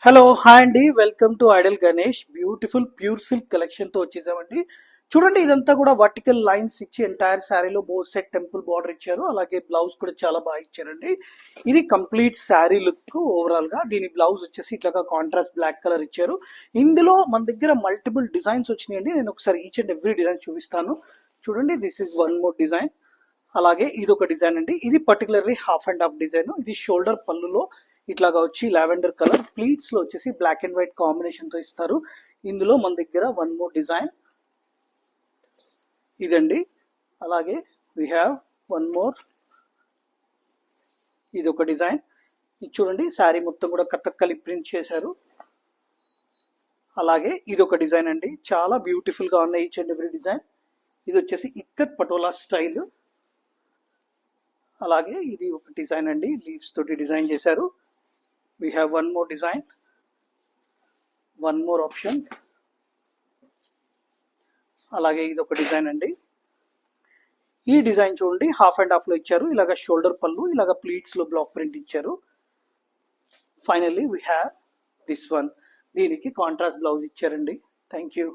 Hello hi అండి, welcome to Idol Ganesh. Beautiful pure silk collection తో వచ్చేసామండి. చూడండి, ఇదంతా కూడా వర్టికల్ లైన్స్ ఇచ్చి ఎంటైర్ శారీలో బో సెట్ టెంపుల్ బార్డర్ ఇచ్చారు. అలాగే బ్లౌజ్ కూడా చాలా బాగా ఇచ్చారండి. ఇది కంప్లీట్ శారీ లుక్. ఓవరాల్ గా దీని బ్లౌజ్ వచ్చేసి ఇట్లాగా కాంట్రాస్ట్ బ్లాక్ కలర్ ఇచ్చారు. ఇందులో మన దగ్గర మల్టిపుల్ డిజైన్స్ వచ్చినాయండి. నేను ఒకసారి ఈచ్ అండ్ ఎవ్రీ డిజైన్ చూపిస్తాను. చూడండి, this is one more design. అలాగే ఇది ఒక డిజైన్ అండి. ఇది particularly half and half design. ఇది షోల్డర్ పళ్ళులో ఇట్లాగా వచ్చి లావెండర్ కలర్ ప్లీట్స్ లో వచ్చేసి బ్లాక్ అండ్ వైట్ కాంబినేషన్ తో ఇస్తారు. ఇందులో మన దగ్గర వన్ మోర్ డిజైన్ ఇదండి. అలాగే వి హ్యావ్ వన్ మోర్, ఇది ఒక డిజైన్. ఇది చూడండి, శారీ మొత్తం కూడా కథక్కలి ప్రింట్ చేశారు. అలాగే ఇది ఒక డిజైన్ అండి. చాలా బ్యూటిఫుల్ గా ఉన్నాయి ఈచ్ అండ్ ఎవ్రీ డిజైన్. ఇది వచ్చేసి ఇక్కత్ పటోలా స్టైల్. అలాగే ఇది ఒక డిజైన్ అండి, లీవ్స్ తోటి డిజైన్ చేశారు. We have one more design, one more option. అలాగే ఇది ఒక డిజైన్ అండి. ఈ డిజైన్ చూడండి, హాఫ్ అండ్ హాఫ్ లో ఇచ్చారు. ఇలాగ షోల్డర్ పళ్ళు, ఇలాగ ప్లీట్స్ లో బ్లాక్ ప్రింట్ ఇచ్చారు. Finally we have this one. దీనికి కాంట్రాస్ట్ బ్లౌజ్ ఇచ్చారండి. Thank you.